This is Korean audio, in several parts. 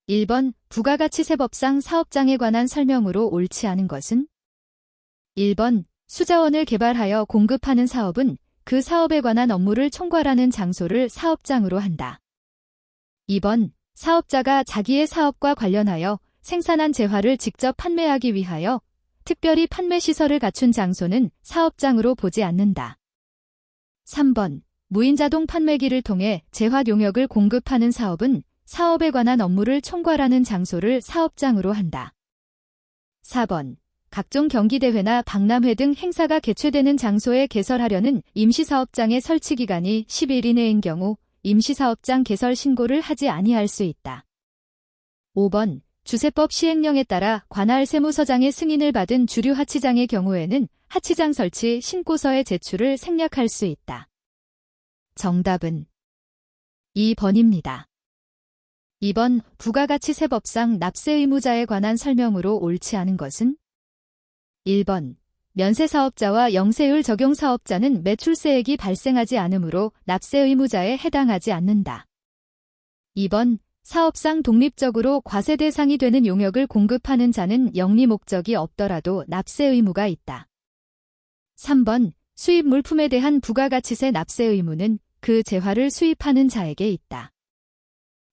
1번 부가가치세법상 사업장에 관한 설명으로 옳지 않은 것은? 1번 수자원을 개발하여 공급하는 사업은 그 사업에 관한 업무를 총괄하는 장소를 사업장으로 한다. 2번 사업자가 자기의 사업과 관련하여 생산한 재화를 직접 판매하기 위하여 특별히 판매시설을 갖춘 장소는 사업장으로 보지 않는다. 3번 무인자동 판매기를 통해 재화 용역을 공급하는 사업은 사업에 관한 업무를 총괄하는 장소를 사업장으로 한다. 4번 각종 경기대회나 박람회 등 행사가 개최되는 장소에 개설하려는 임시사업장의 설치기간이 10일 이내인 경우 임시사업장 개설 신고를 하지 아니할 수 있다. 5번 주세법 시행령에 따라 관할 세무서장의 승인을 받은 주류 하치장의 경우에는 하치장 설치 신고서의 제출을 생략할 수 있다. 정답은 2번입니다. 2번 부가가치세법상 납세 의무자에 관한 설명으로 옳지 않은 것은? 1번 면세사업자와 영세율 적용사업자는 매출세액이 발생하지 않으므로 납세 의무자에 해당하지 않는다. 2번 사업상 독립적으로 과세 대상이 되는 용역을 공급하는 자는 영리 목적이 없더라도 납세 의무가 있다. 3번 수입 물품에 대한 부가가치세 납세 의무는 그 재화를 수입하는 자에게 있다.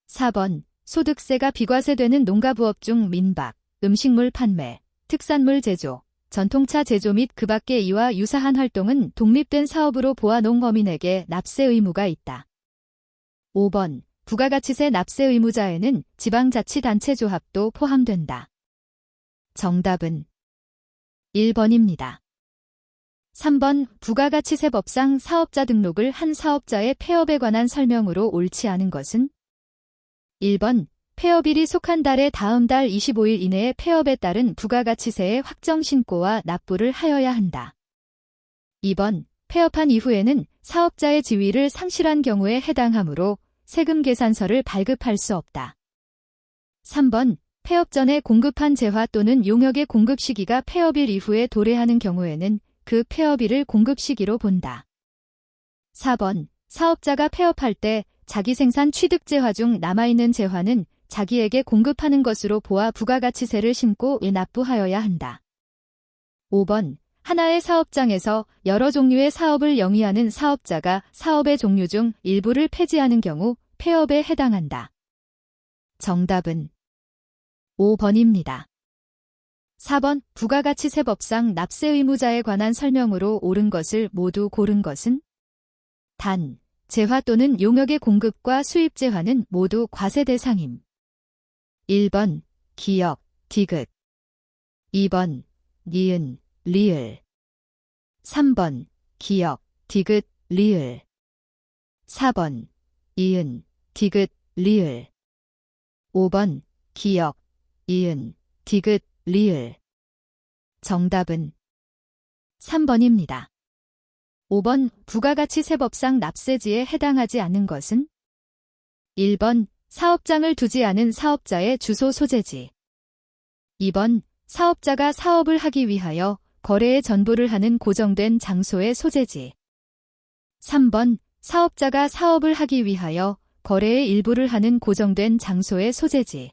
4번 소득세가 비과세되는 농가부업 중 민박, 음식물 판매, 특산물 제조, 전통차 제조 및 그 밖의 이와 유사한 활동은 독립된 사업으로 보아 농어민에게 납세 의무가 있다. 5번 부가가치세 납세 의무자에는 지방자치단체조합도 포함된다. 정답은 1번입니다. 3번 부가가치세법상 사업자 등록을 한 사업자의 폐업에 관한 설명으로 옳지 않은 것은? 1번 폐업일이 속한 달의 다음 달 25일 이내에 폐업에 따른 부가가치세의 확정 신고와 납부를 하여야 한다. 2번 폐업한 이후에는 사업자의 지위를 상실한 경우에 해당하므로 세금 계산서를 발급할 수 없다. 3번 폐업 전에 공급한 재화 또는 용역의 공급 시기가 폐업일 이후에 도래하는 경우에는 그 폐업일을 공급 시기로 본다. 4번 사업자가 폐업할 때 자기 생산 취득 재화 중 남아있는 재화는 자기에게 공급하는 것으로 보아 부가가치세를 신고 납부하여야 한다. 5번 하나의 사업장에서 여러 종류의 사업을 영위하는 사업자가 사업의 종류 중 일부를 폐지하는 경우 폐업에 해당한다. 정답은 5번입니다. 4번 부가가치세법상 납세 의무자에 관한 설명으로 옳은 것을 모두 고른 것은? 단, 재화 또는 용역의 공급과 수입 재화는 모두 과세 대상임. 1번 기역, 디귿 2번 니은, 리을 3번 기역, 디귿, 리을 4번 이은, 디귿, 리을 5번 기역, 이은, 디귿, 리을 정답은 3번입니다. 5번 부가가치세법상 납세지에 해당하지 않는 것은? 1번 사업장을 두지 않은 사업자의 주소 소재지 2번 사업자가 사업을 하기 위하여 거래의 전부를 하는 고정된 장소의 소재지 3번 사업자가 사업을 하기 위하여 거래의 일부를 하는 고정된 장소의 소재지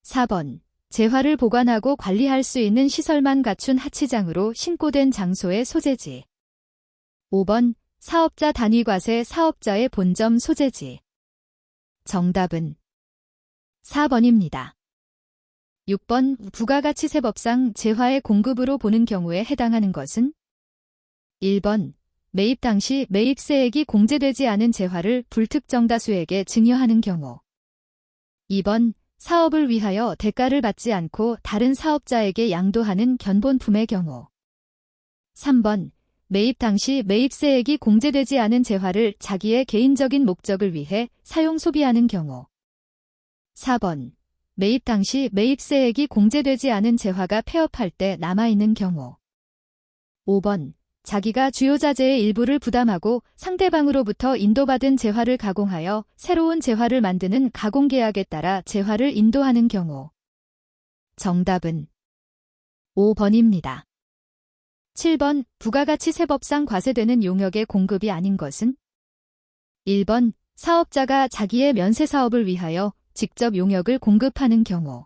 4번 재화를 보관하고 관리할 수 있는 시설만 갖춘 하치장으로 신고된 장소의 소재지 5번 사업자 단위과세 사업자의 본점 소재지 정답은 4번입니다. 6번 부가가치세법상 재화의 공급으로 보는 경우에 해당하는 것은? 1번 매입 당시 매입세액이 공제되지 않은 재화를 불특정 다수에게 증여하는 경우 2번 사업을 위하여 대가를 받지 않고 다른 사업자에게 양도하는 견본품의 경우 3번 매입 당시 매입세액이 공제되지 않은 재화를 자기의 개인적인 목적을 위해 사용 소비하는 경우 4번 매입 당시 매입세액이 공제되지 않은 재화가 폐업할 때 남아있는 경우 5번 자기가 주요자재의 일부를 부담하고 상대방으로부터 인도받은 재화를 가공하여 새로운 재화를 만드는 가공계약에 따라 재화를 인도하는 경우 정답은 5번입니다. 7번 부가가치세법상 과세되는 용역의 공급이 아닌 것은? 1번 사업자가 자기의 면세사업을 위하여 직접 용역을 공급하는 경우.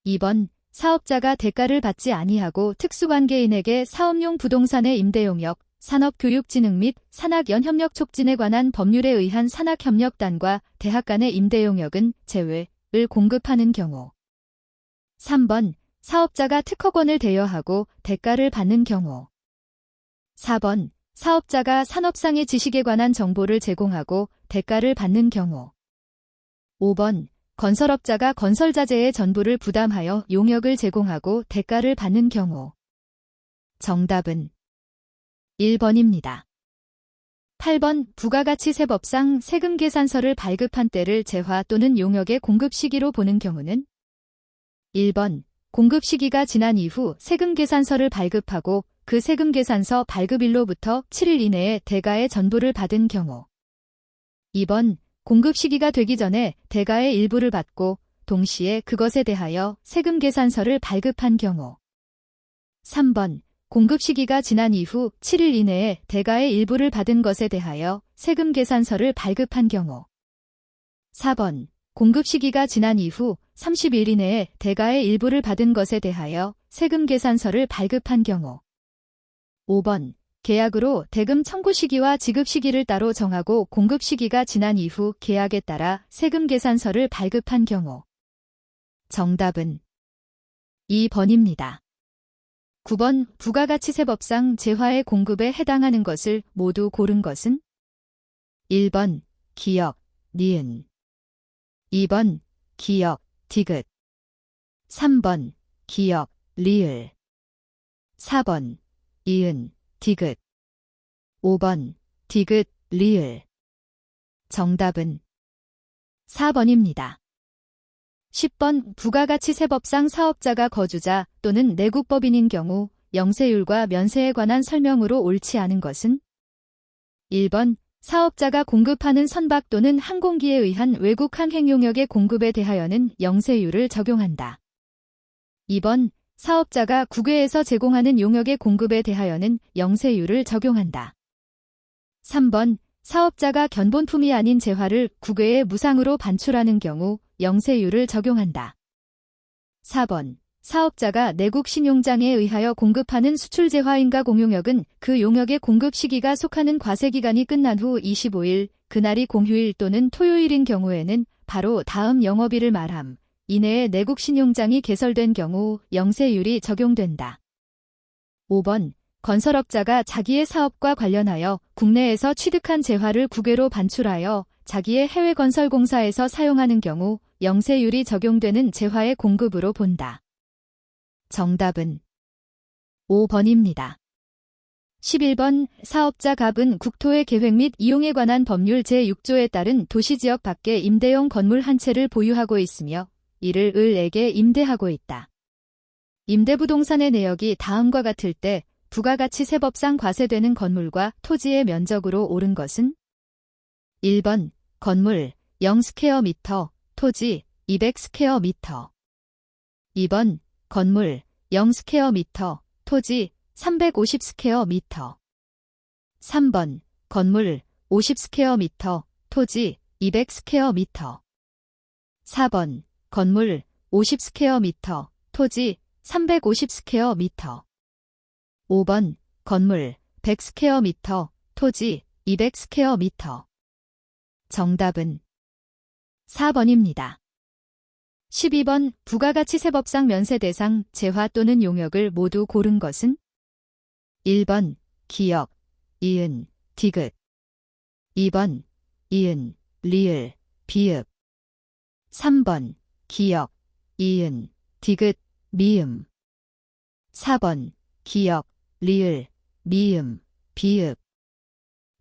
2번 사업자가 대가를 받지 아니하고 특수관계인에게 사업용 부동산의 임대용역, 산업교육진흥 및 산학연협력 촉진에 관한 법률에 의한 산학협력단과 대학 간의 임대용역은 제외를 공급하는 경우. 3번 사업자가 특허권을 대여하고 대가를 받는 경우. 4번 사업자가 산업상의 지식에 관한 정보를 제공하고 대가를 받는 경우. 5번 건설업자가 건설자재의 전부를 부담하여 용역을 제공하고 대가를 받는 경우. 정답은 1번입니다. 8번 부가가치세법상 세금계산서를 발급한 때를 재화 또는 용역의 공급 시기로 보는 경우는 1번 공급 시기가 지난 이후 세금계산서를 발급하고 그 세금계산서 발급일로부터 7일 이내에 대가의 전부를 받은 경우. 2번 공급 시기가 되기 전에 대가의 일부를 받고 동시에 그것에 대하여 세금계산서를 발급한 경우. 3번 공급 시기가 지난 이후 7일 이내에 대가의 일부를 받은 것에 대하여 세금계산서를 발급한 경우. 4번 공급 시기가 지난 이후 30일 이내에 대가의 일부를 받은 것에 대하여 세금계산서를 발급한 경우. 5번 계약으로 대금 청구 시기와 지급 시기를 따로 정하고 공급 시기가 지난 이후 계약에 따라 세금계산서를 발급한 경우. 정답은 2번입니다. 9번 부가가치세법상 재화의 공급에 해당하는 것을 모두 고른 것은 1번 기역, 니은 2번 기역, 디귿 3번 기역, 리을 4번 이은, 디귿 5번 디귿, 리을 정답은 4번입니다. 10번 부가가치세법상 사업자가 거주자 또는 내국법인인 경우 영세율과 면세에 관한 설명으로 옳지 않은 것은 1번 사업자가 공급하는 선박 또는 항공기에 의한 외국 항행용역의 공급에 대하여는 영세율을 적용한다. 2번 사업자가 국외에서 제공하는 용역의 공급에 대하여는 영세율을 적용한다. 3번 사업자가 견본품이 아닌 재화를 국외에 무상으로 반출하는 경우 영세율을 적용한다. 4번 사업자가 내국 신용장에 의하여 공급하는 수출재화인가 공용역은 그 용역의 공급 시기가 속하는 과세기간이 끝난 후 25일, 그날이 공휴일 또는 토요일인 경우에는 바로 다음 영업일을 말함. 이내에 내국 신용장이 개설된 경우 영세율이 적용된다. 5번 건설업자가 자기의 사업과 관련하여 국내에서 취득한 재화를 국외로 반출하여 자기의 해외 건설공사에서 사용하는 경우 영세율이 적용되는 재화의 공급으로 본다. 정답은 5번입니다. 11번 사업자 갑은 국토의 계획 및 이용에 관한 법률 제6조에 따른 도시지역 밖에 임대용 건물 한 채를 보유하고 있으며 이를 을에게 임대하고 있다. 임대부동산의 내역이 다음과 같을 때 부가가치세법상 과세되는 건물과 토지의 면적으로 옳은 것은 1번 건물 0스퀘어미터, 토지 200스퀘어미터 2번 건물 0스퀘어미터, 토지 350스퀘어미터 3번 건물 50스퀘어미터, 토지 200스퀘어미터 4번 건물 50스퀘어미터, 토지 350스퀘어미터 5번 건물 100스퀘어미터, 토지 200스퀘어미터 정답은 4번입니다. 12번 부가가치세법상 면세대상 재화 또는 용역을 모두 고른 것은 1번 기역, 이은, 디귿 2번 이은, 리을, 비읍 3번 기역, 이은, 디귿, 미음 4번 기역, 리을, 미음, 비읍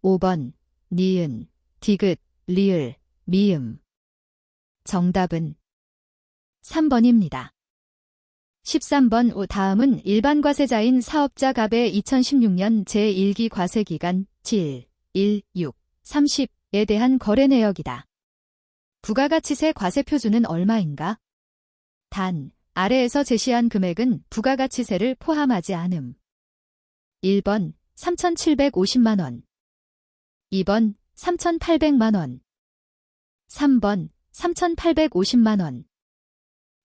5번 니은, 디귿, 리을, 미음 정답은 3번입니다. 13번 다음은 일반 과세자인 사업자 갑의 2016년 제1기 과세기간 7, 1, 6, 30에 대한 거래 내역이다. 부가가치세 과세표준은 얼마인가? 단, 아래에서 제시한 금액은 부가가치세를 포함하지 않음. 1번 3,750만원 2번 3,800만원 3번 3,850만원.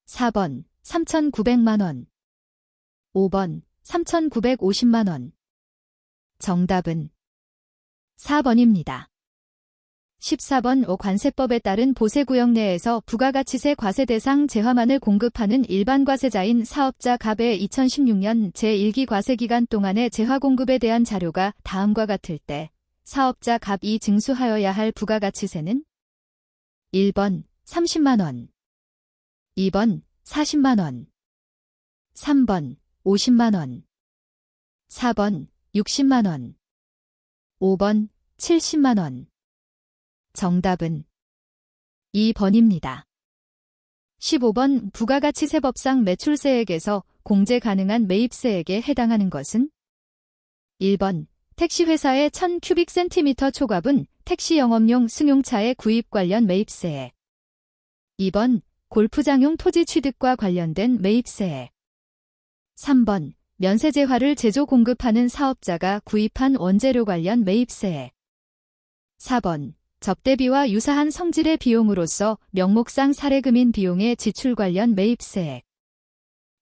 4번 3,900만원. 5번 3,950만원. 정답은 4번입니다. 14번 관세법에 따른 보세구역 내에서 부가가치세 과세 대상 재화만을 공급하는 일반 과세자인 사업자 갑의 2016년 제1기 과세기간 동안의 재화 공급에 대한 자료가 다음과 같을 때 사업자 갑이 징수하여야 할 부가가치세는 1번 30만원, 2번 40만원, 3번 50만원, 4번 60만원, 5번 70만원. 정답은 2번입니다. 15번 부가가치세법상 매출세액에서 공제 가능한 매입세액에 해당하는 것은 1번 택시회사의 1000큐빅센티미터 초과분 택시 영업용 승용차의 구입 관련 매입세액. 2번 골프장용 토지 취득과 관련된 매입세액. 3번 면세재화를 제조 공급하는 사업자가 구입한 원재료 관련 매입세액. 4번 접대비와 유사한 성질의 비용으로서 명목상 사례금인 비용의 지출 관련 매입세액.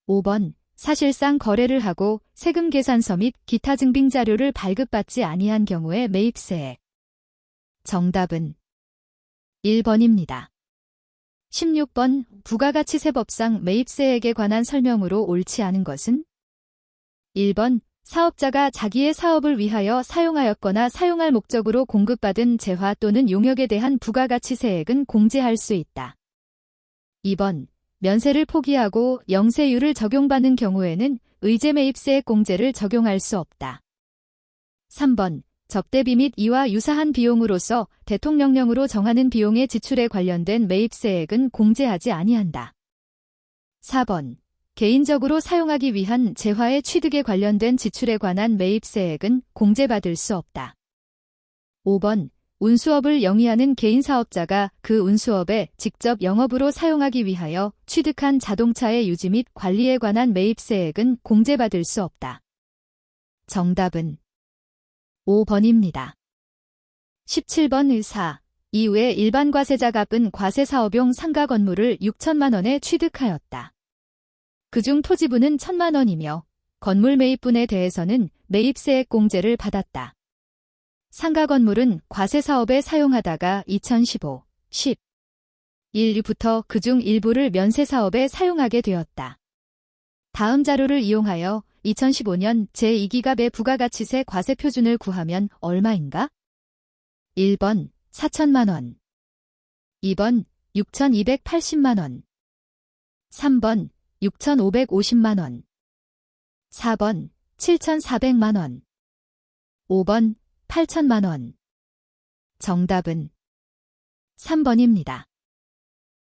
5번 사실상 거래를 하고 세금 계산서 및 기타 증빙 자료를 발급받지 아니한 경우의 매입세액. 정답은 1번입니다. 16번 부가가치세법상 매입세액에 관한 설명으로 옳지 않은 것은 1번 사업자가 자기의 사업을 위하여 사용하였거나 사용할 목적으로 공급받은 재화 또는 용역에 대한 부가가치세액은 공제할 수 있다. 2번 면세를 포기하고 영세율을 적용받는 경우에는 의제매입세액 공제를 적용할 수 없다. 3번 접대비 및 이와 유사한 비용으로서 대통령령으로 정하는 비용의 지출에 관련된 매입세액은 공제하지 아니한다. 4번 개인적으로 사용하기 위한 재화의 취득에 관련된 지출에 관한 매입세액은 공제받을 수 없다. 5번 운수업을 영위하는 개인 사업자가 그 운수업에 직접 영업으로 사용하기 위하여 취득한 자동차의 유지 및 관리에 관한 매입세액은 공제받을 수 없다. 정답은 5번입니다. 17번 의사 이후에 일반 과세자 갑은 과세사업용 상가 건물을 6천만 원에 취득하였다. 그중 토지분은 1,000만 원이며 건물 매입분에 대해서는 매입세액 공제를 받았다. 상가 건물은 과세사업에 사용하다가 2015, 11부터 그중 일부를 면세사업에 사용하게 되었다. 다음 자료를 이용하여 2015년 제2기 갑의 부가가치세 과세표준을 구하면 얼마인가? 1번 4천만 원, 2번 6,280만 원, 3번 6,550만 원, 4번 7,400만 원, 5번 8천만 원. 정답은 3번입니다.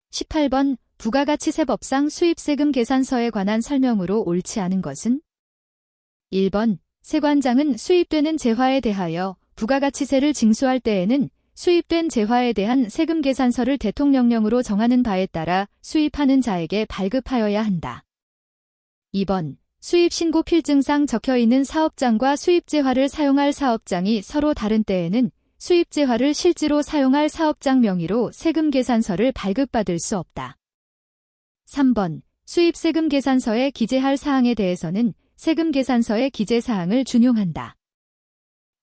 18번 부가가치세법상 수입세금 계산서에 관한 설명으로 옳지 않은 것은 1번 세관장은 수입되는 재화에 대하여 부가가치세를 징수할 때에는 수입된 재화에 대한 세금 계산서를 대통령령으로 정하는 바에 따라 수입하는 자에게 발급하여야 한다. 2번 수입신고 필증상 적혀있는 사업장과 수입재화를 사용할 사업장이 서로 다른 때에는 수입재화를 실제로 사용할 사업장 명의로 세금 계산서를 발급받을 수 없다. 3번 수입세금 계산서에 기재할 사항에 대해서는 세금 계산서의 기재사항을 준용한다.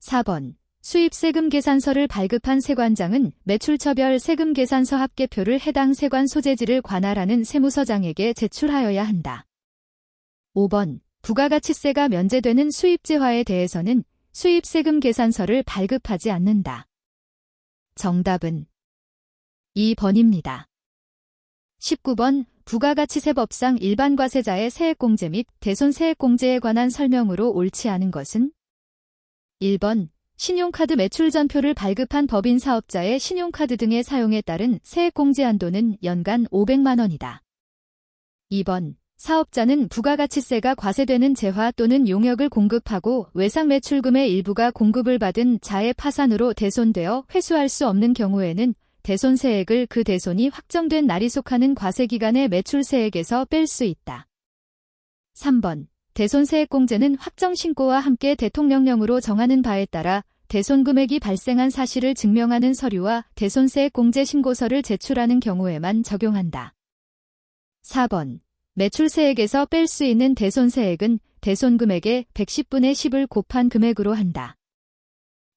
4번 수입세금 계산서를 발급한 세관장은 매출처별 세금 계산서 합계표를 해당 세관 소재지를 관할하는 세무서장에게 제출하여야 한다. 5번 부가가치세가 면제되는 수입재화에 대해서는 수입세금 계산서를 발급하지 않는다. 정답은 2번입니다. 19번 부가가치세법상 일반과세자의 세액공제 및 대손세액공제에 관한 설명으로 옳지 않은 것은 1번 신용카드 매출전표를 발급한 법인 사업자의 신용카드 등의 사용에 따른 세액공제 한도는 연간 500만 원이다. 2번 사업자는 부가가치세가 과세되는 재화 또는 용역을 공급하고 외상매출금의 일부가 공급을 받은 자의 파산으로 대손되어 회수할 수 없는 경우에는 대손세액을 그 대손이 확정된 날이 속하는 과세기간의 매출세액에서 뺄 수 있다. 3번 대손세액공제는 확정신고와 함께 대통령령으로 정하는 바에 따라 대손금액이 발생한 사실을 증명하는 서류와 대손세액 공제 신고서를 제출하는 경우에만 적용한다. 4번. 매출세액에서 뺄 수 있는 대손세액은 대손금액의 110분의 10을 곱한 금액으로 한다.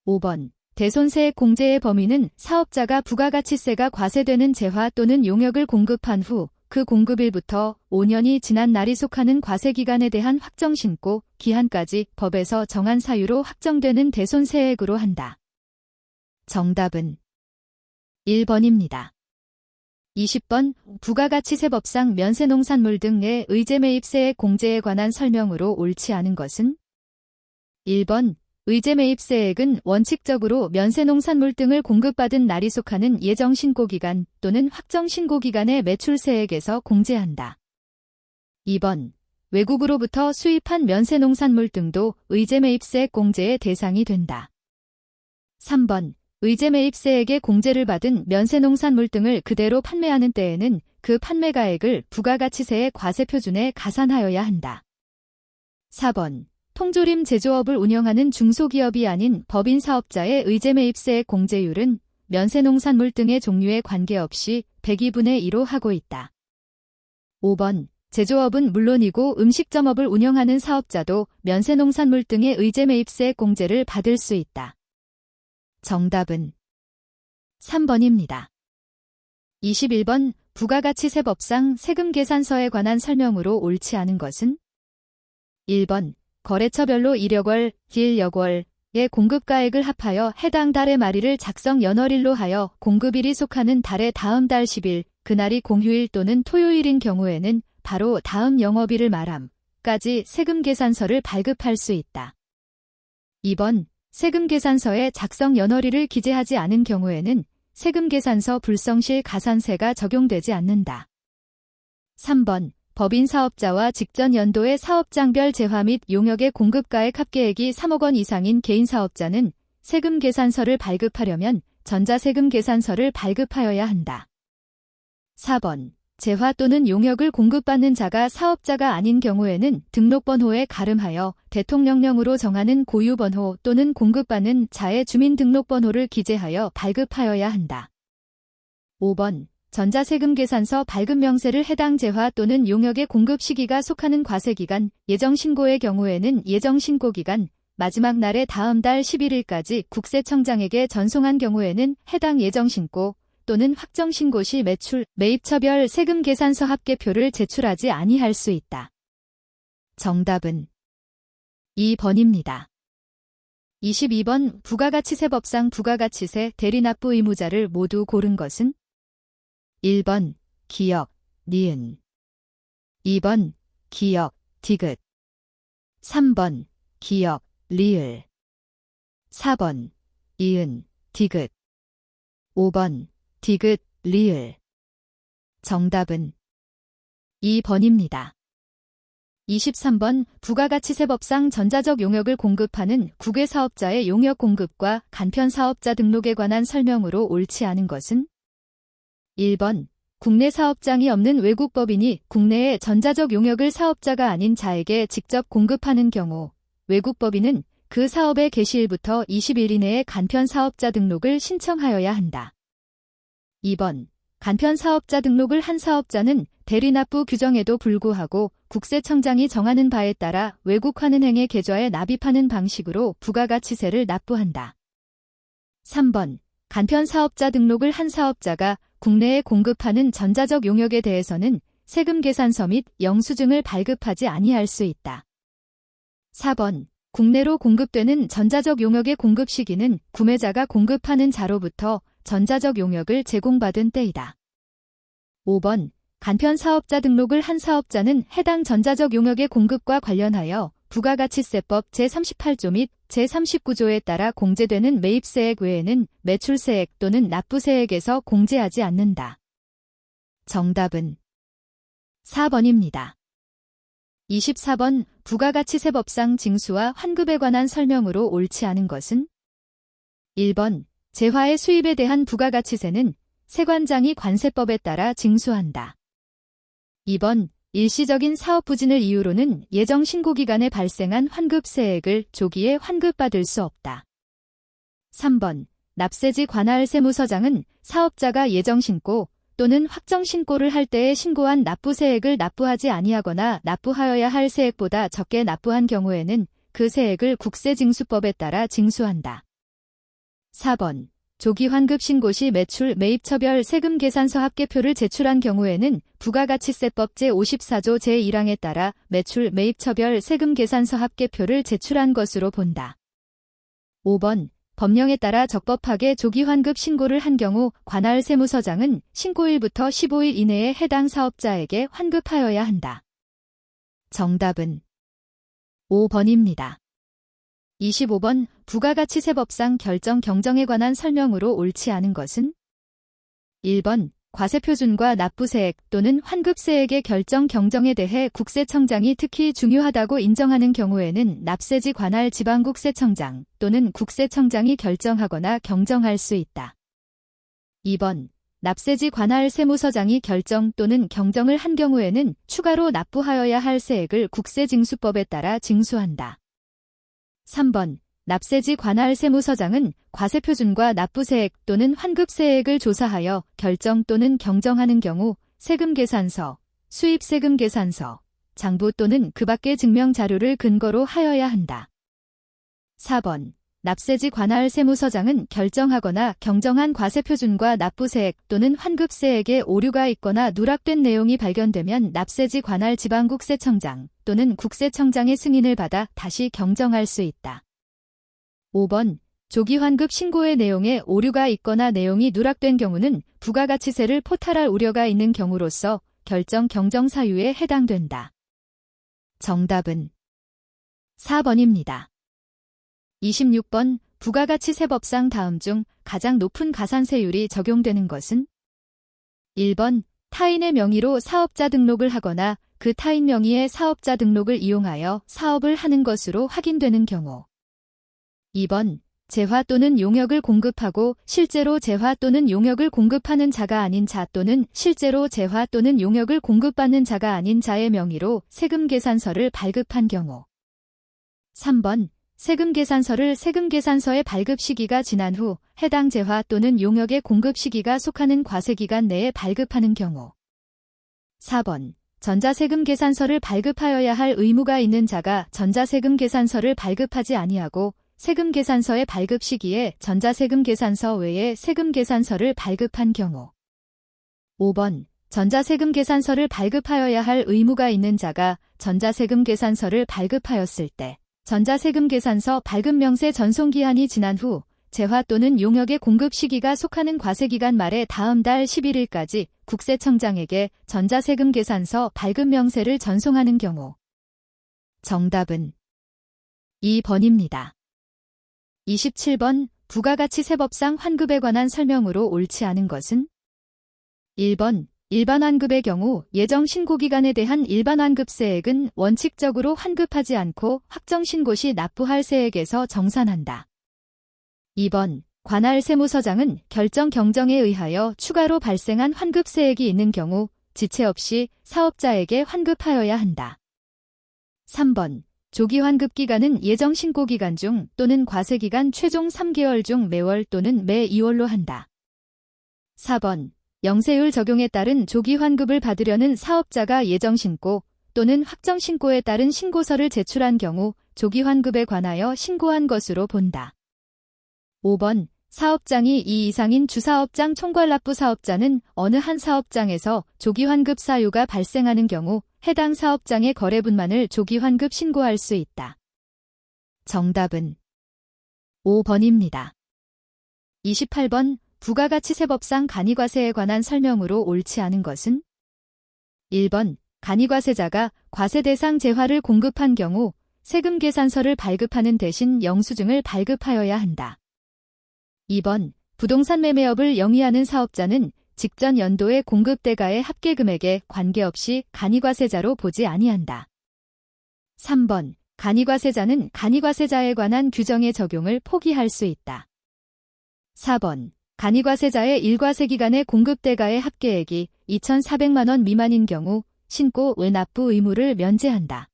5번. 대손세액 공제의 범위는 사업자가 부가가치세가 과세되는 재화 또는 용역을 공급한 후 그 공급일부터 5년이 지난 날이 속하는 과세기간에 대한 확정신고 기한까지 법에서 정한 사유로 확정되는 대손세액으로 한다. 정답은 1번입니다. 20번. 부가가치세법상 면세농산물 등의 의제매입세액 공제에 관한 설명으로 옳지 않은 것은? 1번. 의제매입세액은 원칙적으로 면세농산물 등을 공급받은 날이 속하는 예정신고기간 또는 확정신고기간의 매출세액에서 공제한다. 2번. 외국으로부터 수입한 면세농산물 등도 의제매입세액 공제의 대상이 된다. 3번. 의제매입세액의 공제를 받은 면세농산물 등을 그대로 판매하는 때에는 그 판매가액을 부가가치세의 과세표준에 가산하여야 한다. 4번. 통조림 제조업을 운영하는 중소기업이 아닌 법인 사업자의 의제매입세액 공제율은 면세농산물 등의 종류에 관계없이 102분의 1로 하고 있다. 5번. 제조업은 물론이고 음식점업을 운영하는 사업자도 면세농산물 등의 의제매입세액 공제를 받을 수 있다. 정답은 3번입니다. 21번. 부가가치세법상 세금계산서에 관한 설명으로 옳지 않은 것은? 1번. 거래처별로 이력월, 딜력월의 공급가액을 합하여 해당 달의 말일을 작성 연월일로 하여 공급일이 속하는 달의 다음 달 10일, 그날이 공휴일 또는 토요일인 경우에는 바로 다음 영업일을 말함까지 세금계산서를 발급할 수 있다. 2번. 세금계산서에 작성 연월일을 기재하지 않은 경우에는 세금계산서 불성실 가산세가 적용되지 않는다. 3번. 법인 사업자와 직전 연도의 사업장별 재화 및 용역의 공급가액 합계액이 3억 원 이상인 개인 사업자는 세금계산서를 발급하려면 전자세금계산서를 발급하여야 한다. 4번. 재화 또는 용역을 공급받는 자가 사업자가 아닌 경우에는 등록번호에 가름하여 대통령령으로 정하는 고유번호 또는 공급받는 자의 주민등록번호를 기재하여 발급하여야 한다. 5번. 전자세금계산서 발급 명세를 해당 재화 또는 용역의 공급 시기가 속하는 과세기간, 예정신고의 경우에는 예정신고기간, 마지막 날의 다음 달 11일까지 국세청장에게 전송한 경우에는 해당 예정신고 또는 확정신고 시 매출, 매입처별 세금계산서 합계표를 제출하지 아니할 수 있다. 정답은 2번입니다. 22번. 부가가치세법상 부가가치세 대리납부 의무자를 모두 고른 것은? 1번. 기역, 니은 2번. 기역, 디귿 3번. 기역, 리을 4번. 이은, 디귿 5번. 디귿, 리을 정답은 2번입니다. 23번. 부가가치세법상 전자적 용역을 공급하는 국외사업자의 용역 공급과 간편사업자 등록에 관한 설명으로 옳지 않은 것은? 1번. 국내 사업장이 없는 외국 법인이 국내에 전자적 용역을 사업자가 아닌 자에게 직접 공급하는 경우 외국 법인은 그 사업의 개시일부터 20일 이내에 간편사업자 등록을 신청하여야 한다. 2번. 간편사업자 등록을 한 사업자는 대리납부 규정에도 불구하고 국세청장이 정하는 바에 따라 외국환은행의 계좌에 납입하는 방식으로 부가가치세를 납부한다. 3번. 간편사업자 등록을 한 사업자가 국내에 공급하는 전자적 용역에 대해서는 세금계산서 및 영수증을 발급하지 아니할 수 있다. 4번. 국내로 공급되는 전자적 용역의 공급 시기는 구매자가 공급하는 자로부터 전자적 용역을 제공받은 때이다. 5번. 간편사업자 등록을 한 사업자는 해당 전자적 용역의 공급과 관련하여 부가가치세법 제38조 및 제39조에 따라 공제되는 매입세액 외에는 매출세액 또는 납부세액에서 공제하지 않는다. 정답은 4번입니다. 24번. 부가가치세법상 징수와 환급에 관한 설명으로 옳지 않은 것은? 1번. 재화의 수입에 대한 부가가치세는 세관장이 관세법에 따라 징수한다. 2번. 일시적인 사업 부진을 이유로는 예정 신고기간에 발생한 환급세액을 조기에 환급받을 수 없다. 3번. 납세지 관할 세무서장은 사업자가 예정신고 또는 확정신고를 할 때에 신고한 납부세액을 납부하지 아니하거나 납부하여야 할 세액보다 적게 납부한 경우에는 그 세액을 국세징수법에 따라 징수한다. 4번. 조기환급 신고 시 매출 매입처별 세금계산서 합계표를 제출한 경우에는 부가가치세법 제54조 제1항에 따라 매출 매입처별 세금계산서 합계표를 제출한 것으로 본다. 5번. 법령에 따라 적법하게 조기환급 신고를 한 경우 관할 세무서장은 신고일부터 15일 이내에 해당 사업자에게 환급하여야 한다. 정답은 5번입니다. 25번. 부가가치세법상 결정 경정에 관한 설명으로 옳지 않은 것은? 1번. 과세표준과 납부세액 또는 환급세액의 결정 경정에 대해 국세청장이 특히 중요하다고 인정하는 경우에는 납세지 관할 지방국세청장 또는 국세청장이 결정하거나 경정할 수 있다. 2번. 납세지 관할 세무서장이 결정 또는 경정을 한 경우에는 추가로 납부하여야 할 세액을 국세징수법에 따라 징수한다. 3번. 납세지 관할 세무서장은 과세표준과 납부세액 또는 환급세액을 조사하여 결정 또는 경정하는 경우 세금계산서, 수입세금계산서, 장부 또는 그 밖의 증명자료를 근거로 하여야 한다. 4번. 납세지 관할 세무서장은 결정하거나 경정한 과세표준과 납부세액 또는 환급세액에 오류가 있거나 누락된 내용이 발견되면 납세지 관할 지방국세청장 또는 국세청장의 승인을 받아 다시 경정할 수 있다. 5번. 조기환급 신고의 내용에 오류가 있거나 내용이 누락된 경우는 부가가치세를 포탈할 우려가 있는 경우로서 결정 경정 사유에 해당된다. 정답은 4번입니다. 26번. 부가가치세법상 다음 중 가장 높은 가산세율이 적용되는 것은? 1번. 타인의 명의로 사업자 등록을 하거나 그 타인 명의의 사업자 등록을 이용하여 사업을 하는 것으로 확인되는 경우. 2번. 재화 또는 용역을 공급하고 실제로 재화 또는 용역을 공급하는 자가 아닌 자 또는 실제로 재화 또는 용역을 공급받는 자가 아닌 자의 명의로 세금계산서를 발급한 경우. 3번. 세금계산서를 세금계산서의 발급 시기가 지난 후 해당 재화 또는 용역의 공급 시기가 속하는 과세기간 내에 발급하는 경우. 4번. 전자세금계산서를 발급하여야 할 의무가 있는 자가 전자세금계산서를 발급하지 아니하고 세금계산서의 발급 시기에 전자세금계산서 외에 세금계산서를 발급한 경우. 5번. 전자세금계산서를 발급하여야 할 의무가 있는 자가 전자세금계산서를 발급하였을 때 전자세금계산서 발급명세 전송기한이 지난 후 재화 또는 용역의 공급 시기가 속하는 과세기간 말에 다음 달 11일까지 국세청장에게 전자세금계산서 발급명세를 전송하는 경우. 정답은 2번입니다. 27번. 부가가치세법상 환급에 관한 설명으로 옳지 않은 것은? 1번. 일반 환급의 경우 예정 신고기간에 대한 일반 환급세액은 원칙적으로 환급하지 않고 확정 신고 시 납부할 세액에서 정산한다. 2번. 관할 세무서장은 결정 경정에 의하여 추가로 발생한 환급세액이 있는 경우 지체 없이 사업자에게 환급하여야 한다. 3번. 조기환급 기간은 예정 신고 기간 중 또는 과세기간 최종 3개월 중 매월 또는 매 2월로 한다. 4번. 영세율 적용에 따른 조기환급을 받으려는 사업자가 예정 신고 또는 확정 신고에 따른 신고서를 제출한 경우 조기환급에 관하여 신고한 것으로 본다. 5번. 사업장이 2 이상인 주사업장 총괄납부 사업자는 어느 한 사업장에서 조기환급 사유가 발생하는 경우 해당 사업장의 거래분만을 조기환급 신고할 수 있다. 정답은 5번입니다. 28번. 부가가치세법상 간이과세에 관한 설명으로 옳지 않은 것은? 1번. 간이과세자가 과세 대상 재화를 공급한 경우 세금계산서를 발급하는 대신 영수증을 발급하여야 한다. 2번. 부동산 매매업을 영위하는 사업자는 직전 연도의 공급대가의 합계금액에 관계없이 간이과세자로 보지 아니한다. 3번. 간이과세자는 간이과세자에 관한 규정의 적용을 포기할 수 있다. 4번. 간이과세자의 일과세 기간의 공급대가의 합계액이 2,400만 원 미만인 경우 신고 외 납부 의무를 면제한다.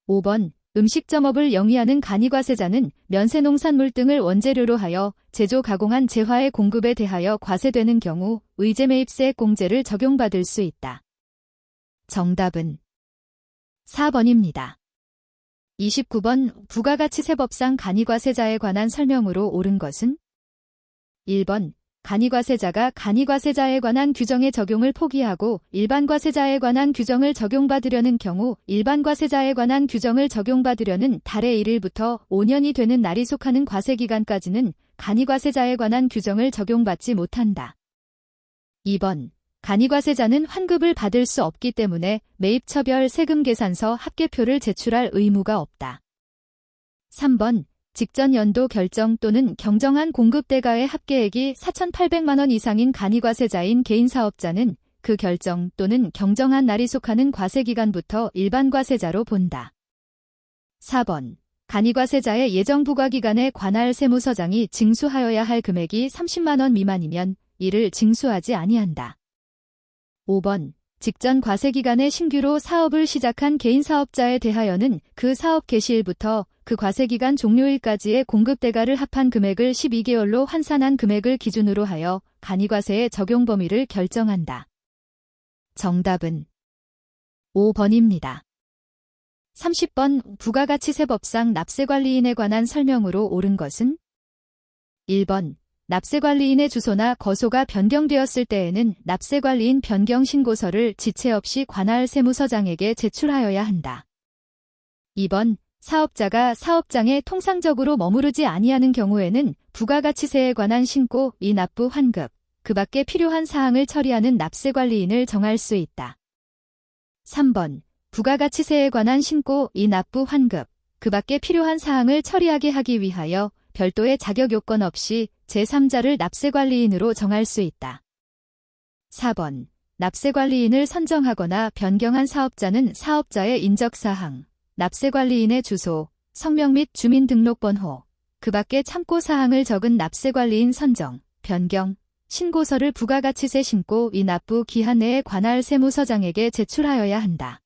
5번. 음식점업을 영위하는 간이과세자는 면세농산물 등을 원재료로 하여 제조 가공한 재화의 공급에 대하여 과세되는 경우 의제매입세액 공제를 적용받을 수 있다. 정답은 4번입니다. 29번 부가가치세법상 간이과세자에 관한 설명으로 옳은 것은 1번 간이과세자가 간이과세자에 관한 규정의 적용을 포기하고 일반과세자에 관한 규정을 적용받으려는 경우 일반과세자에 관한 규정을 적용받으려는 달의 1일부터 5년이 되는 날이 속하는 과세기간까지는 간이과세자에 관한 규정을 적용받지 못한다. 2번 간이과세자는 환급을 받을 수 없기 때문에 매입처별 세금계산서 합계표를 제출할 의무가 없다. 3번 직전 연도 결정 또는 경정한 공급대가의 합계액이 4,800만 원 이상인 간이과세자인 개인사업자는 그 결정 또는 경정한 날이 속하는 과세기간부터 일반과세자로 본다. 4번 간이과세자의 예정부과기간에 관할 세무서장이 징수하여야 할 금액이 30만 원 미만이면 이를 징수하지 아니한다. 5번 직전 과세기간에 신규로 사업을 시작한 개인사업자에 대하여는 그 사업 개시일부터 그 과세기간 종료일까지의 공급대가를 합한 금액을 12개월로 환산한 금액을 기준으로 하여 간이과세의 적용 범위를 결정한다. 정답은 5번입니다. 30번 부가가치세법상 납세관리인에 관한 설명으로 옳은 것은 1번 납세관리인의 주소나 거소가 변경되었을 때에는 납세관리인 변경 신고서를 지체 없이 관할 세무서장에게 제출하여야 한다. 2번 사업자가 사업장에 통상적으로 머무르지 아니하는 경우에는 부가가치세에 관한 신고, 납부, 환급, 그 밖에 필요한 사항을 처리하는 납세관리인을 정할 수 있다. 3번 부가가치세에 관한 신고, 납부, 환급, 그 밖에 필요한 사항을 처리하게 하기 위하여 별도의 자격 요건 없이 제3자를 납세관리인으로 정할 수 있다. 4번 납세관리인을 선정하거나 변경한 사업자는 사업자의 인적사항, 납세관리인의 주소, 성명 및 주민등록번호, 그 밖에 참고사항을 적은 납세관리인 선정, 변경, 신고서를 부가가치세 신고, 납부 기한 내에 관할 세무서장에게 제출하여야 한다.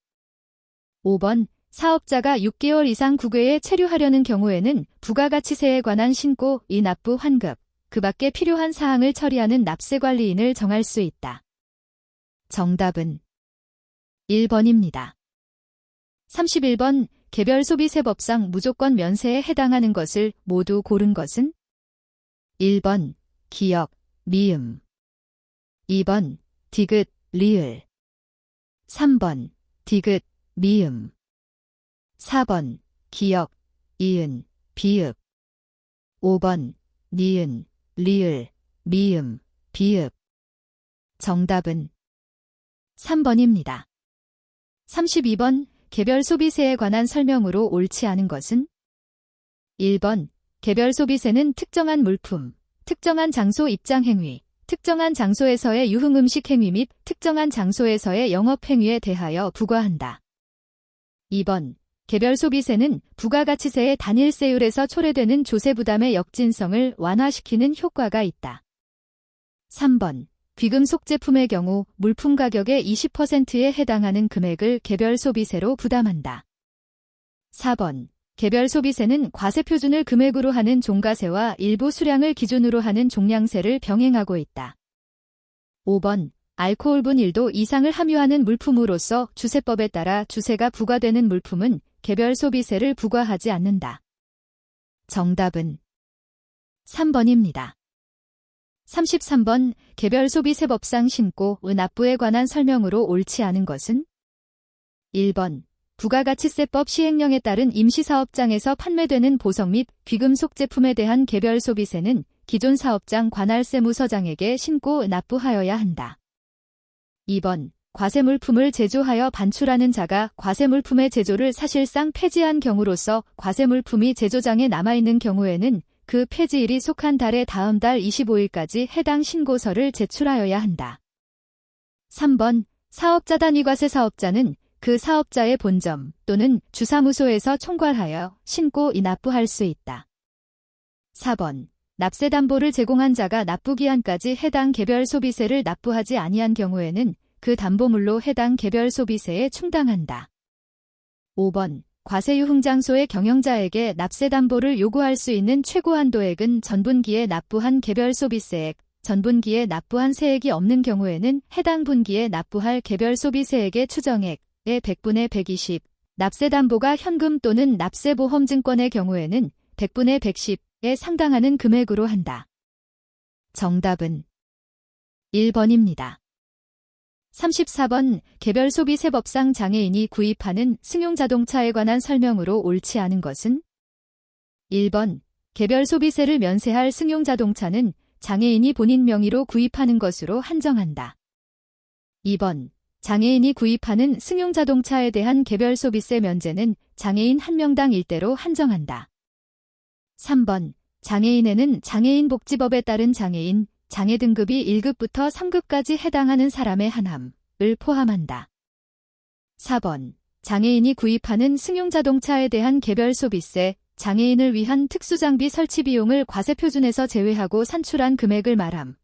5번 사업자가 6개월 이상 국외에 체류하려는 경우에는 부가가치세에 관한 신고, 납부, 환급, 그 밖에 필요한 사항을 처리하는 납세관리인을 정할 수 있다. 정답은 1번입니다. 31번 개별소비세법상 무조건 면세에 해당하는 것을 모두 고른 것은 1번 기역, 미음 2번 디귿, 리을 3번 디귿, 미음 4번 기역, 이은, 비읍 5번 니은, 리을, 미음, 비읍 정답은 3번입니다. 32번 개별소비세에 관한 설명으로 옳지 않은 것은 1번 개별소비세는 특정한 물품, 특정한 장소 입장행위, 특정한 장소에서의 유흥음식 행위 및 특정한 장소에서의 영업행위에 대하여 부과한다. 2번 개별소비세는 부가가치세의 단일세율에서 초래되는 조세부담의 역진성을 완화시키는 효과가 있다. 3번 귀금속 제품의 경우 물품 가격의 20%에 해당하는 금액을 개별소비세로 부담한다. 4번 개별소비세는 과세표준을 금액으로 하는 종가세와 일부 수량을 기준으로 하는 종량세를 병행하고 있다. 5번 알코올분 1도 이상을 함유하는 물품으로서 주세법에 따라 주세가 부과되는 물품은 개별소비세를 부과하지 않는다. 정답은 3번입니다. 33번 개별소비세법상 신고, 납부에 관한 설명으로 옳지 않은 것은 1번 부가가치세법 시행령에 따른 임시사업장에서 판매되는 보석 및 귀금속 제품에 대한 개별소비세는 기존 사업장 관할세무서장에게 신고, 납부하여야 한다. 2번 과세물품을 제조하여 반출하는 자가 과세물품의 제조를 사실상 폐지한 경우로서 과세물품이 제조장에 남아있는 경우에는 그 폐지일이 속한 달의 다음 달 25일까지 해당 신고서를 제출하여야 한다. 3번 사업자 단위과세 사업자는 그 사업자의 본점 또는 주사무소에서 총괄하여 신고, 납부할 수 있다. 4번 납세담보를 제공한 자가 납부기한까지 해당 개별소비세를 납부하지 아니한 경우에는 그 담보물로 해당 개별소비세에 충당한다. 5번 과세유흥장소의 경영자에게 납세담보를 요구할 수 있는 최고 한도액은 전분기에 납부한 개별 소비세액, 전분기에 납부한 세액이 없는 경우에는 해당 분기에 납부할 개별 소비세액의 추정액의 100분의 120, 납세담보가 현금 또는 납세보험증권의 경우에는 100분의 110에 상당하는 금액으로 한다. 정답은 1번입니다. 34번 개별 소비세법상 장애인이 구입하는 승용자동차에 관한 설명으로 옳지 않은 것은? 1번 개별 소비세를 면세할 승용자동차는 장애인이 본인 명의로 구입하는 것으로 한정한다. 2번 장애인이 구입하는 승용자동차에 대한 개별 소비세 면제는 장애인 1명당 1대로 한정한다. 3번 장애인에는 장애인복지법에 따른 장애인, 장애 등급이 1급부터 3급까지 해당하는 사람의 한함을 포함한다. 4번 장애인이 구입하는 승용자동차에 대한 개별 소비세, 장애인을 위한 특수장비 설치 비용을 과세표준에서 제외하고 산출한 금액을 말함는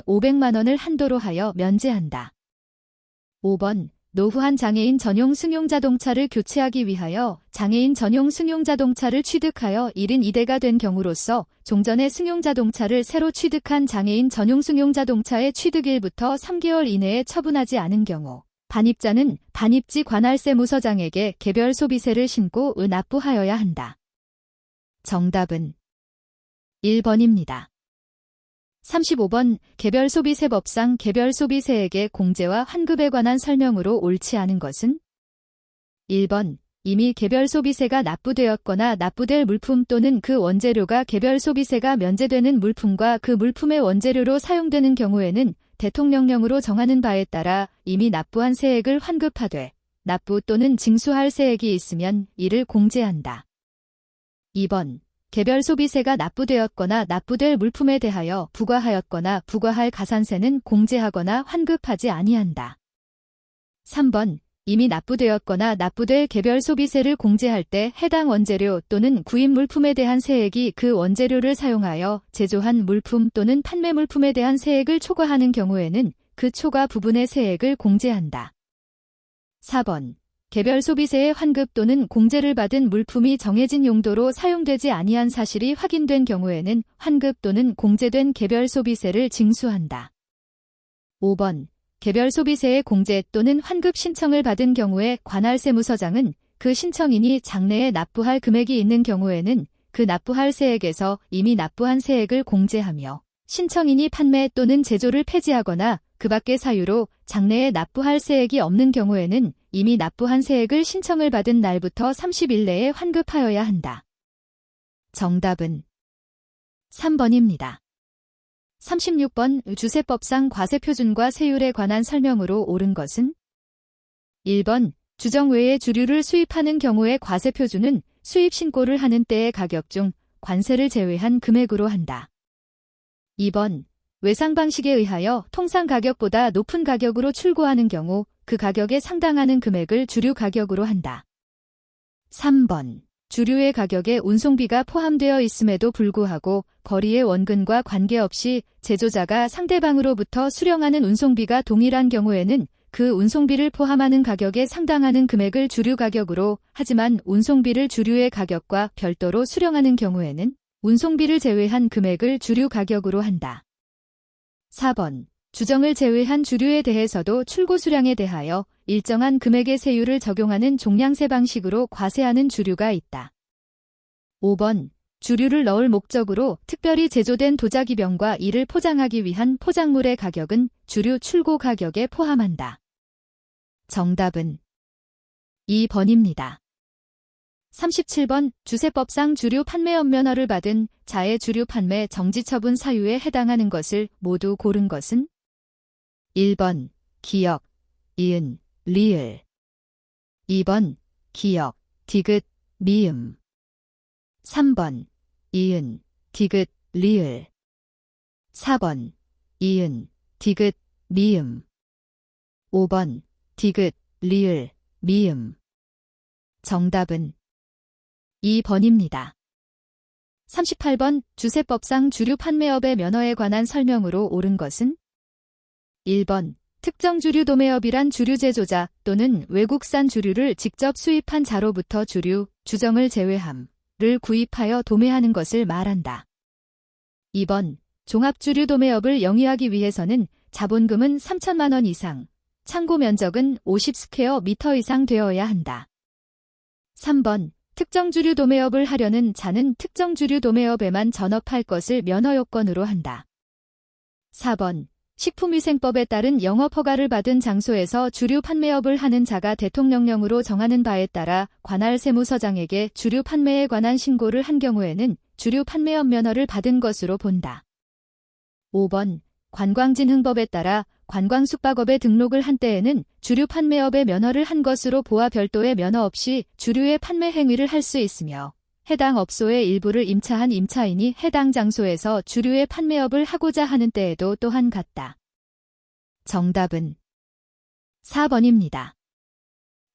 500만 원을 한도로 하여 면제한다. 5번 노후한 장애인 전용 승용자동차를 교체하기 위하여 장애인 전용 승용자동차를 취득하여 72대가 된 경우로서 종전의 승용자동차를 새로 취득한 장애인 전용 승용자동차의 취득일부터 3개월 이내에 처분하지 않은 경우 반입자는 반입지 관할세 무서장에게 개별 소비세를 신고 납부하여야 한다. 정답은 1번입니다. 35번 개별 소비세법상 개별 소비세액의 공제와 환급에 관한 설명으로 옳지 않은 것은? 1번 이미 개별 소비세가 납부되었거나 납부될 물품 또는 그 원재료가 개별 소비세가 면제되는 물품과 그 물품의 원재료로 사용되는 경우에는 대통령령으로 정하는 바에 따라 이미 납부한 세액을 환급하되 납부 또는 징수할 세액이 있으면 이를 공제한다. 2번 개별 소비세가 납부되었거나 납부될 물품에 대하여 부과하였거나 부과할 가산세는 공제하거나 환급하지 아니한다. 3번 이미 납부되었거나 납부될 개별 소비세를 공제할 때 해당 원재료 또는 구입 물품에 대한 세액이 그 원재료를 사용하여 제조한 물품 또는 판매 물품에 대한 세액을 초과하는 경우에는 그 초과 부분의 세액을 공제한다. 4번 개별 소비세의 환급 또는 공제를 받은 물품이 정해진 용도로 사용되지 아니한 사실이 확인된 경우에는 환급 또는 공제된 개별 소비세를 징수한다. 5번 개별 소비세의 공제 또는 환급 신청을 받은 경우에 관할세무서장은 그 신청인이 장래에 납부할 금액이 있는 경우에는 그 납부할 세액에서 이미 납부한 세액을 공제하며 신청인이 판매 또는 제조를 폐지하거나 그 밖의 사유로 장래에 납부할 세액이 없는 경우에는 이미 납부한 세액을 신청을 받은 날부터 30일 내에 환급하여야 한다. 정답은 3번입니다. 36번 주세법상 과세표준과 세율에 관한 설명으로 옳은 것은? 1번 주정 외의 주류를 수입하는 경우의 과세표준은 수입 신고를 하는 때의 가격 중 관세를 제외한 금액으로 한다. 2번 외상 방식에 의하여 통상 가격보다 높은 가격으로 출고하는 경우 그 가격에 상당하는 금액을 주류 가격으로 한다. 3번 주류의 가격에 운송비가 포함되어 있음에도 불구하고 거리의 원근과 관계없이 제조자가 상대방으로부터 수령하는 운송비가 동일한 경우에는 그 운송비를 포함하는 가격에 상당하는 금액을 주류 가격으로, 하지만 운송비를 주류의 가격과 별도로 수령하는 경우에는 운송비를 제외한 금액을 주류 가격으로 한다. 4번 주정을 제외한 주류에 대해서도 출고 수량에 대하여 일정한 금액의 세율을 적용하는 종량세 방식으로 과세하는 주류가 있다. 5번 주류를 넣을 목적으로 특별히 제조된 도자기병과 이를 포장하기 위한 포장물의 가격은 주류 출고 가격에 포함한다. 정답은 2번입니다. 37번 주세법상 주류 판매업 면허를 받은 자의 주류 판매 정지 처분 사유에 해당하는 것을 모두 고른 것은? 1번 기역, 이은, 리을. 2번 기역, 디귿, 미음. 3번 이은, 디귿, 리을. 4번 이은, 디귿, 미음. 5번 디귿, 리을, 미음. 정답은 2번입니다. 38번 주세법상 주류 판매업의 면허에 관한 설명으로 옳은 것은? 1번 특정 주류 도매업이란 주류 제조자 또는 외국산 주류를 직접 수입한 자로부터 주류, 주정을 제외함을 구입하여 도매하는 것을 말한다. 2번. 종합주류 도매업을 영위하기 위해서는 자본금은 3천만 원 이상, 창고 면적은 50스퀘어미터 이상 되어야 한다. 3번. 특정 주류 도매업을 하려는 자는 특정 주류 도매업에만 전업할 것을 면허 요건으로 한다. 4번. 식품위생법에 따른 영업허가를 받은 장소에서 주류 판매업을 하는 자가 대통령령으로 정하는 바에 따라 관할 세무서장에게 주류 판매에 관한 신고를 한 경우에는 주류 판매업 면허를 받은 것으로 본다. 5번. 관광진흥법에 따라 관광숙박업에 등록을 한 때에는 주류 판매업의 면허를 한 것으로 보아 별도의 면허 없이 주류의 판매 행위를 할 수 있으며 해당 업소의 일부를 임차한 임차인이 해당 장소에서 주류의 판매업을 하고자 하는 때에도 또한 같다. 정답은 4번입니다.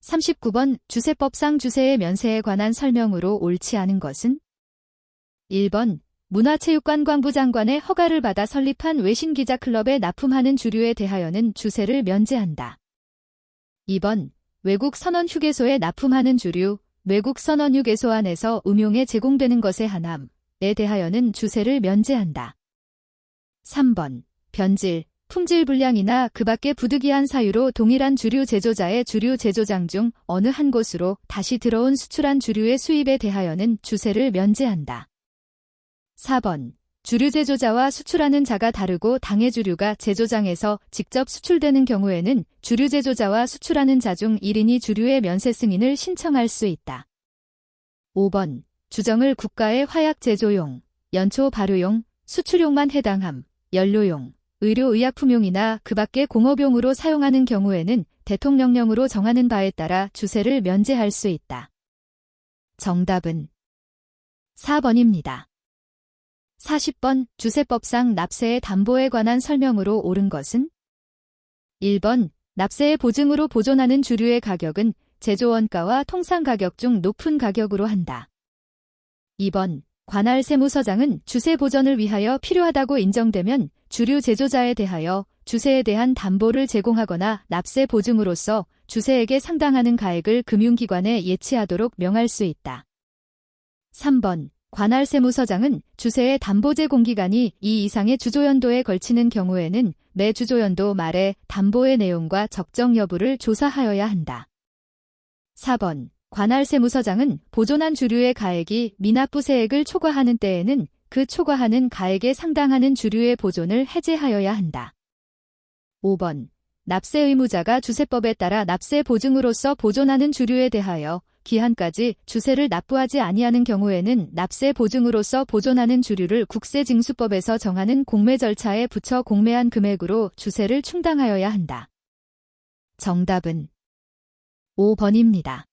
39번. 주세법상 주세의 면세에 관한 설명으로 옳지 않은 것은? 1번. 문화체육관광부 장관의 허가를 받아 설립한 외신기자클럽에 납품하는 주류에 대하여는 주세를 면제한다. 2번. 외국 선언휴게소에 납품하는 주류, 외국 선언휴게소 안에서 음용에 제공되는 것에 한함에 대하여는 주세를 면제한다. 3번. 변질, 품질 불량이나 그 밖의 부득이한 사유로 동일한 주류 제조자의 주류 제조장 중 어느 한 곳으로 다시 들어온 수출한 주류의 수입에 대하여는 주세를 면제한다. 4번. 주류 제조자와 수출하는 자가 다르고 당해 주류가 제조장에서 직접 수출되는 경우에는 주류 제조자와 수출하는 자 중 1인이 주류의 면세 승인을 신청할 수 있다. 5번. 주정을 국가의 화약 제조용, 연초 발효용, 수출용만 해당함, 연료용, 의료의약품용이나 그 밖의 공업용으로 사용하는 경우에는 대통령령으로 정하는 바에 따라 주세를 면제할 수 있다. 정답은 4번입니다. 40번. 주세법상 납세의 담보에 관한 설명으로 옳은 것은? 1번. 납세의 보증으로 보존하는 주류의 가격은 제조원가와 통상가격 중 높은 가격으로 한다. 2번. 관할 세무서장은 주세 보전을 위하여 필요하다고 인정되면 주류 제조자에 대하여 주세에 대한 담보를 제공하거나 납세 보증으로서 주세에게 상당하는 가액을 금융기관에 예치하도록 명할 수 있다. 3번. 관할 세무서장은 주세의 담보 제공 기간이 2 이상의 주조연도에 걸치는 경우에는 매 주조연도 말에 담보의 내용과 적정 여부를 조사하여야 한다. 4번. 관할 세무서장은 보존한 주류의 가액이 미납부세액을 초과하는 때에는 그 초과하는 가액에 상당하는 주류의 보존을 해제하여야 한다. 5번. 납세 의무자가 주세법에 따라 납세 보증으로서 보존하는 주류에 대하여 기한까지 주세를 납부하지 아니하는 경우에는 납세 보증으로서 보존하는 주류를 국세징수법에서 정하는 공매 절차에 붙여 공매한 금액으로 주세를 충당하여야 한다. 정답은 5번입니다.